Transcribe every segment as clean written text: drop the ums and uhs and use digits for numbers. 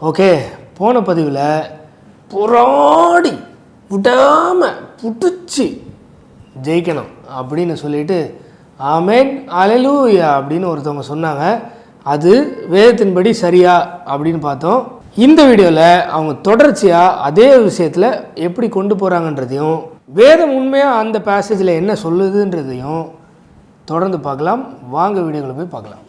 Okay, போன பதிவில் போராடி விடாமல் புடிச்சு ஜெயிக்கணும் அப்படின்னு சொல்லிட்டு ஆமேன் அல்லேலூயா அப்படின்னு ஒருத்தவங்க சொன்னாங்க. அது வேதத்தின்படி சரியா அப்படின்னு பார்த்தோம். இந்த வீடியோவில் அவங்க தொடர்ச்சியாக அதே விஷயத்தில் எப்படி கொண்டு போகிறாங்கன்றதையும் வேதம் உண்மையாக அந்த பேசேஜில் என்ன சொல்லுதுன்றதையும் தொடர்ந்து பார்க்கலாம். வாங்க வீடியோவில் போய் பார்க்கலாம்.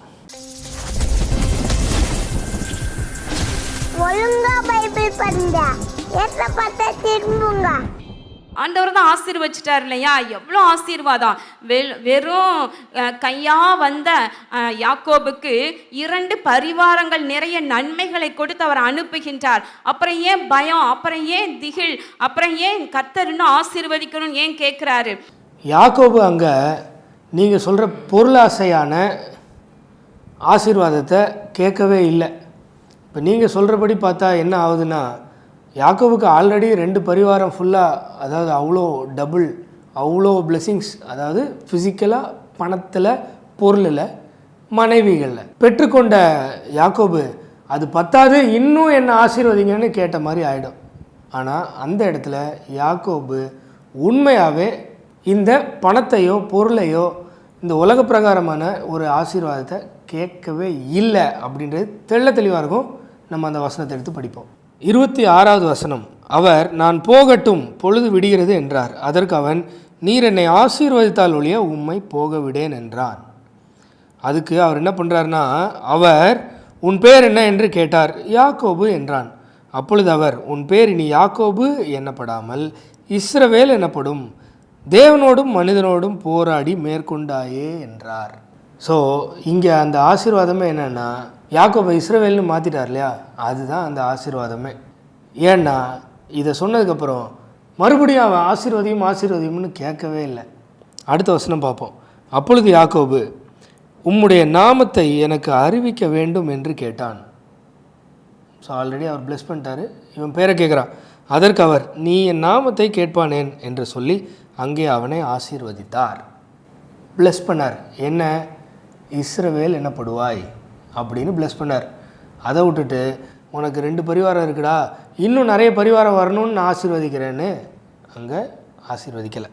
ஒழுங்கா பைபிள் படிங்க, ஏற்ற பார்த்தா திரும்புங்க. ஆண்டவர் தான் ஆசீர்வச்சிட்டார் இல்லையா? எவ்வளோ ஆசீர்வாதம்! வெறும் கையா வந்த யாக்கோபுக்கு 2 பரிவாரங்கள் நிறைய நன்மைகளை கொடுத்து அவர் அனுப்புகின்றார். அப்புறம் ஏன் பயம், அப்புறம் ஏன் திகில், அப்புறம் ஏன் கர்த்தர் இன்னும் ஆசீர்வதிக்கணும்னு ஏன் கேட்குறாரு? யாக்கோபு அங்கே நீங்கள் சொல்கிற பொருளாசையான ஆசீர்வாதத்தை கேட்கவே இல்லை. இப்போ நீங்கள் சொல்கிறபடி பார்த்தா என்ன ஆகுதுன்னா, யாக்கோபுக்கு ஆல்ரெடி 2 பரிவாரம் ஃபுல்லாக, அதாவது அவ்வளோ பிளெஸிங்ஸ், அதாவது ஃபிசிக்கலாக, பணத்தில், பொருளில், மனைவிகளில் பெற்றுக்கொண்ட யாக்கோபு அது பத்தாது இன்னும் என்ன ஆசீர்வதிங்கன்னு கேட்ட மாதிரி ஆகிடும். ஆனால் அந்த இடத்துல யாக்கோபு உண்மையாகவே இந்த பணத்தையோ பொருளையோ இந்த உலக பிரகாரமான ஒரு ஆசீர்வாதத்தை கேட்கவே இல்லை அப்படின்றது தெள்ள தெளிவாக இருக்கும். நம்ம அந்த வசனத்தை எடுத்து படிப்போம். 26வது வசனம், அவர் நான் போகட்டும் பொழுது விடுகிறது என்றார். அதற்கு அவன், நீர் என்னை ஆசீர்வதித்தால் ஒழிய உம்மை போக விடேன் என்றான். அதுக்கு அவர் என்ன பண்ணுறாருன்னா, அவர் உன் பேர் என்ன என்று கேட்டார். யாக்கோபு என்றான். அப்பொழுது அவர், உன் பேர் இனி யாக்கோபு என்னப்படாமல் இஸ்ரவேல் எனப்படும், தேவனோடும் மனிதனோடும் போராடி மேற்கொண்டாயே என்றார். ஸோ இங்கே அந்த ஆசீர்வாதமே என்னென்னா, யாக்கோபை இஸ்ரவேல்னு மாற்றிட்டார் இல்லையா, அதுதான் அந்த ஆசீர்வாதமே. ஏன்னா இதை சொன்னதுக்கப்புறம் மறுபடியும் அவன் ஆசீர்வதியும்னு கேட்கவே இல்லை. அடுத்த வசனம் பார்ப்போம். அப்பொழுது யாக்கோபு, உம்முடைய நாமத்தை எனக்கு அறிவிக்க வேண்டும் என்று கேட்டான். ஸோ ஆல்ரெடி அவர் பிளஸ் பண்ணிட்டாரு, இவன் பேரை கேட்குறான். அதற்கு அவர், நீ என் நாமத்தை கேட்பானேன் என்று சொல்லி அங்கே அவனை ஆசீர்வதித்தார், பிளஸ் பண்ணார். என்ன, இஸ்ரவேல் என்னப்படுவாய் அப்படின்னு பிளஸ் பண்ணார். அதை விட்டுட்டு உனக்கு 2 பரிவாரம் இருக்குடா, இன்னும் நிறைய பரிவாரம் வரணும்னு நான் ஆசீர்வதிக்கிறேன்னு அங்கே ஆசீர்வதிக்கலை.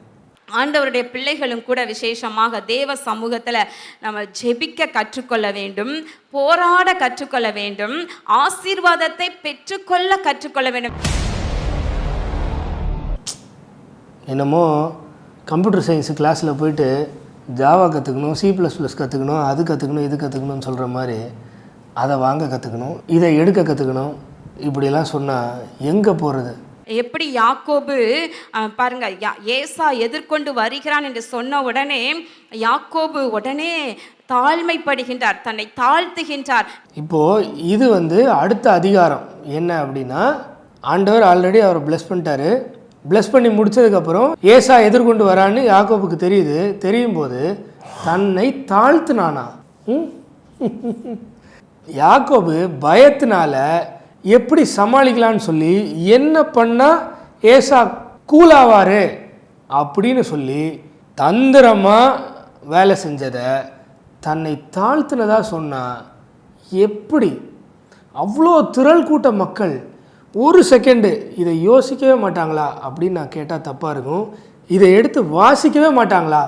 ஆண்டவருடைய பிள்ளைகளும் கூட விசேஷமாக தேவ சமூகத்தில் நம்ம ஜெபிக்க கற்றுக்கொள்ள வேண்டும், போராட கற்றுக்கொள்ள வேண்டும், ஆசீர்வாதத்தை பெற்றுக்கொள்ள கற்றுக்கொள்ள வேண்டும். என்னமோ கம்ப்யூட்டர் சயின்ஸு கிளாஸில் போயிட்டு ஜாவா கற்றுக்கணும், C++ கற்றுக்கணும், அது கற்றுக்கணும், இது கற்றுக்கணும்னு சொல்கிற மாதிரி அதை வாங்க கற்றுக்கணும், இதை எடுக்க கற்றுக்கணும், இப்படியெல்லாம் சொன்னால் எங்கே போகிறது? எப்படி யாக்கோபு பாருங்க, ஏசா எதிர்கொண்டு வருகிறான் என்று சொன்ன உடனே யாக்கோபு உடனே தாழ்மைப்படுகின்றார், தன்னை தாழ்த்துகின்றார். இப்போது இது அடுத்த அதிகாரம் என்ன அப்படின்னா, ஆண்டவர் ஆல்ரெடி அவரை பிளஸ் பண்ணிட்டாரு. பிளஸ் பண்ணி முடித்ததுக்கப்புறம் ஏசா எதிர்கொண்டு வரான்னு யாக்கோபுக்கு தெரியுது. தெரியும் போது தன்னை தாழ்த்துனானா? யாக்கோபு பயத்தினால எப்படி சமாளிக்கலான்னு சொல்லி என்ன பண்ணால் ஏசா கூலாவார் அப்படின்னு சொல்லி தந்திரமாக வேலை செஞ்சதை தன்னை தாழ்த்தினதாக சொன்னால் எப்படி? அவ்வளோ திரள் கூட்ட மக்கள் ஒரு செகண்டு இதை யோசிக்கவே மாட்டாங்களா அப்படின்னு நான் கேட்டால் தப்பாக இருக்கும். இதை எடுத்து வாசிக்கவே மாட்டாங்களா?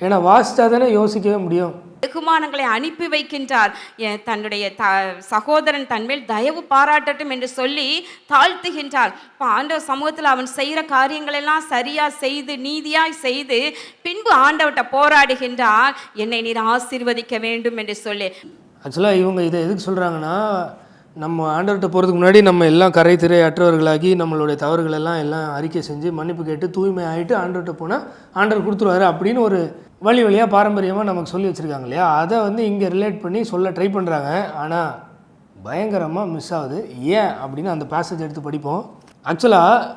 ஏன்னா வாசித்தா தானே யோசிக்கவே முடியும். வெகுமானங்களை அனுப்பி வைக்கின்றார். தன்னுடைய சகோதரன் தன்மேல் தயவு பாராட்டட்டும் என்று சொல்லி தாழ்த்துகின்றார். இப்போ ஆண்டவர் சமூகத்தில் அவன் செய்கிற காரியங்களெல்லாம் சரியாக செய்து நீதியாய் செய்து பின்பு ஆண்டவர்கிட்ட போராடுகின்றார், என்னை நீர் ஆசீர்வதிக்க வேண்டும் என்று சொல்லி. ஆக்சுவலாக இவங்க இதை எதுக்கு சொல்கிறாங்கன்னா, நம்ம ஆண்டவர்கிட்ட போகிறதுக்கு முன்னாடி நம்ம எல்லாம் கரை திரை அற்றவர்களாகி நம்மளுடைய தவறுகளெல்லாம் எல்லாம் அறிக்கை செஞ்சு மன்னிப்பு கேட்டு தூய்மை ஆகிட்டு ஆண்டவர்கிட்ட போனால் ஆண்டவர் கொடுத்துருவாரு அப்படின்னு ஒரு வழியாக பாரம்பரியமாக நமக்கு சொல்லி வச்சுருக்காங்க இல்லையா. அதை இங்கே ரிலேட் பண்ணி சொல்ல ட்ரை பண்ணுறாங்க. ஆனால் பயங்கரமாக மிஸ் ஆகுது. ஏன் அப்படின்னு அந்த பேசேஜ் எடுத்து படிப்போம். ஆக்சுவலாக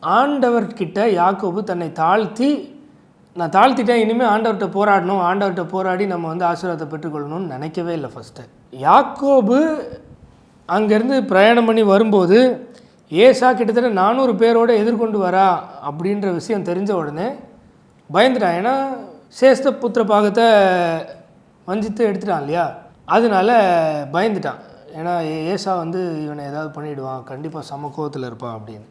ஆண்டவர்கிட்ட யாக்கோபு தன்னை தாழ்த்தி, நான் தாழ்த்திட்டேன், இனிமேல் ஆண்டவர்கிட்ட போராடணும், ஆண்டவர்கிட்ட போராடி நம்ம ஆசீர்வாதத்தை பெற்றுக்கொள்ளணும்னு நினைக்கவே இல்லை. ஃபஸ்ட்டு யாக்கோபு அங்கேருந்து பிரயாணம் பண்ணி வரும்போது ஏசா கிட்டத்தட்ட 400 பேரோடு எதிர்கொண்டு வரா அப்படின்ற விஷயம் தெரிஞ்ச உடனே பயந்துட்டான். ஏன்னா சேஷ்ட புத்திர பாகத்தை வஞ்சித்து எடுத்துட்டான் இல்லையா, அதனால பயந்துட்டான். ஏன்னா ஏசா வந்து இவனை ஏதாவது பண்ணிவிடுவான், கண்டிப்பாக சம கோவத்தில் இருப்பான் அப்படின்னு.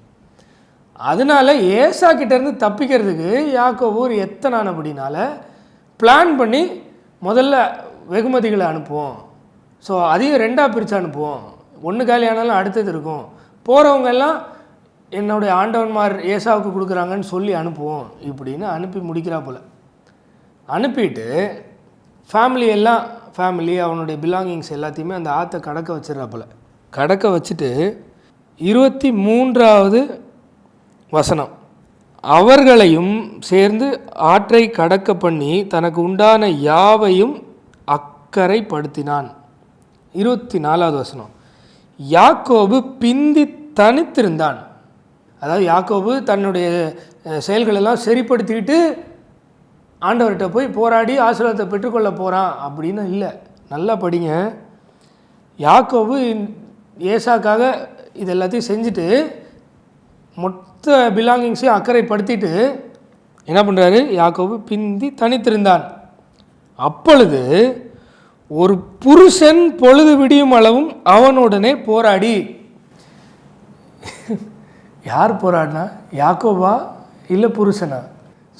அதனால ஏசா கிட்டேருந்து தப்பிக்கிறதுக்கு யாக்கோபு ஒரு எத்தனானபடினால பிளான் பண்ணி முதல்ல வெகுமதிகளை அனுப்புவோம். ஸோ அதையும் 2ஆக பிரித்து அனுப்புவோம். ஒன்று காலி ஆனாலும் அடுத்தது இருக்கும். போகிறவங்க எல்லாம் என்னுடைய ஆண்டவன்மார் ஏசாவுக்கு கொடுக்குறாங்கன்னு சொல்லி அனுப்புவோம் இப்படின்னு அனுப்பி முடிக்கிறா போல். அனுப்பிட்டு ஃபேமிலி அவனுடைய பிலாங்கிங்ஸ் எல்லாத்தையுமே அந்த ஆற்றை கடக்க வச்சிடறா போல். கடக்க வச்சுட்டு 23வது வசனம், அவர்களையும் சேர்ந்து ஆற்றை கடக்க பண்ணி தனக்கு உண்டான யாவையும் அக்கறைப்படுத்தினான். 24வது வசனம், யாக்கோபு பிந்தி தனித்திருந்தான். அதாவது யாக்கோபு தன்னுடைய செயல்களெல்லாம் சரிப்படுத்திக்கிட்டு ஆண்டவர்கிட்ட போய் போராடி ஆசீர்வாதத்தை பெற்றுக்கொள்ள போகிறான் அப்படின்னு இல்லை. நல்லா படிங்க. யாக்கோபு ஏசாக்காக இது எல்லாத்தையும் செஞ்சுட்டு மொத்த பிலாங்கிங்ஸையும் அக்கறைப்படுத்திட்டு என்ன பண்ணுறாரு, யாக்கோபு பிந்தி தனித்திருந்தான். அப்பொழுது ஒரு புருஷன் பொழுது விடியும் அளவும் அவனுடனே போராடி. யார் போராடினா, யாக்கோபா இல்லை புருஷனா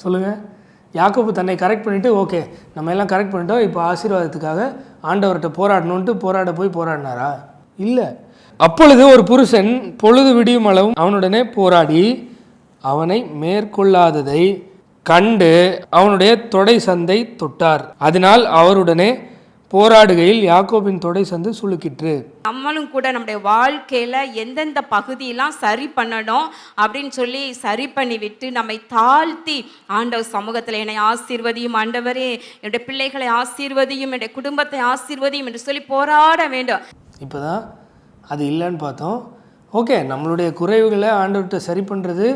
சொல்லுங்கள்? யாக்கோபு தன்னை கரெக்ட் பண்ணிவிட்டு ஓகே நம்ம எல்லாம் கரெக்ட் பண்ணிட்டோம், இப்போ ஆசீர்வாதத்துக்காக ஆண்டவர்கிட்ட போராடணுன்ட்டு போராடினாரா? இல்லை. அப்பொழுது ஒரு புருஷன் பொழுது விடியும் அளவும் அவனுடனே போராடி அவனை மேற்கொள்ளாததை கண்டு அவனுடைய தொடை சந்தை தொட்டார். அதனால் அவருடனே போராடுகையில் யாக்கோபின் தொடை சந்து சுளுக்கிற்று. நம்மளும் கூட நம்முடைய வாழ்க்கையில் எந்தெந்த பகுதியெல்லாம் சரி பண்ணணும் அப்படின்னு சொல்லி சரி பண்ணி விட்டு நம்மை தாழ்த்தி ஆண்டவர் சமூகத்தில் என்னை ஆசீர்வதியும் ஆண்டவரே, என்னுடைய பிள்ளைகளை ஆசீர்வதியும், என்னுடைய குடும்பத்தை ஆசீர்வதியும் என்று சொல்லி போராட வேண்டும். இப்போ தான் அது இல்லைன்னு பார்த்தோம். ஓகே, நம்மளுடைய குறைவுகளை ஆண்டவர்கிட்ட சரி பண்ணுறது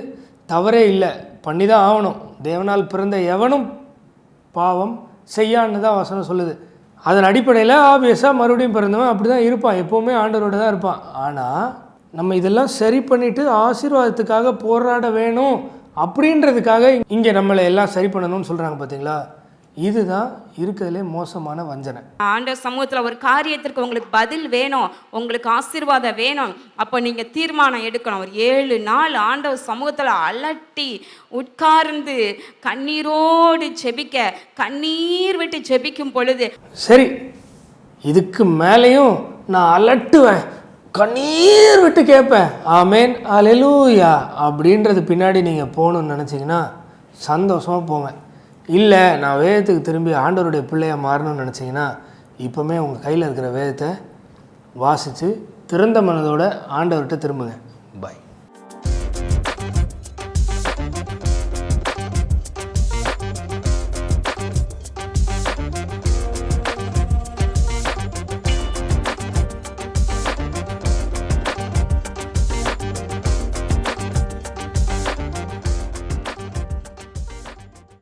தவறே இல்லை, பண்ணி தான் ஆகணும். தேவனால் பிறந்த எவனும் பாவம் செய்யான்னு தான் வசனம் சொல்லுது. அதன் அடிப்படையில் ஆப்வியஸாக மறுபடியும் பிறந்தவன் அப்படி தான் இருப்பான், எப்போவுமே ஆண்டவரோடு தான் இருப்பான். ஆனால் நம்ம இதெல்லாம் சரி பண்ணிவிட்டு ஆசீர்வாதத்துக்காக போராட வேணும் அப்படின்றதுக்காக இங்கே நம்மளை எல்லாம் சரி பண்ணணும்னு சொல்கிறாங்க பார்த்தீங்களா? இதுதான் இருக்கிறதுலே மோசமான வஞ்சனை. ஆண்டவர் சமூகத்தில் ஒரு காரியத்திற்கு உங்களுக்கு பதில் வேணும், உங்களுக்கு ஆசீர்வாதம் வேணும், அப்போ நீங்கள் தீர்மானம் எடுக்கணும். ஒரு 7 நாள் ஆண்டவர் சமூகத்தில் அலட்டி உட்கார்ந்து கண்ணீரோடு ஜெபிக்க, கண்ணீர் விட்டு ஜெபிக்கும் பொழுது சரி இதுக்கு மேலேயும் நான் அலட்டுவேன், கண்ணீர் விட்டு கேட்பேன், ஆமேன் அல்லேலூயா அப்படின்றது பின்னாடி நீங்கள் போகணுன்னு நினச்சிங்கன்னா சந்தோஷமாக போவேன். இல்லை நான் வேதத்துக்கு திரும்பி ஆண்டவருடைய பிள்ளையாக மாறணும்னு நினச்சிங்கன்னா இப்போவுமே உங்கள் கையில் இருக்கிற வேதத்தை வாசித்து திறந்த மனதோட ஆண்டவர்கிட்ட திரும்புங்க. பாய்.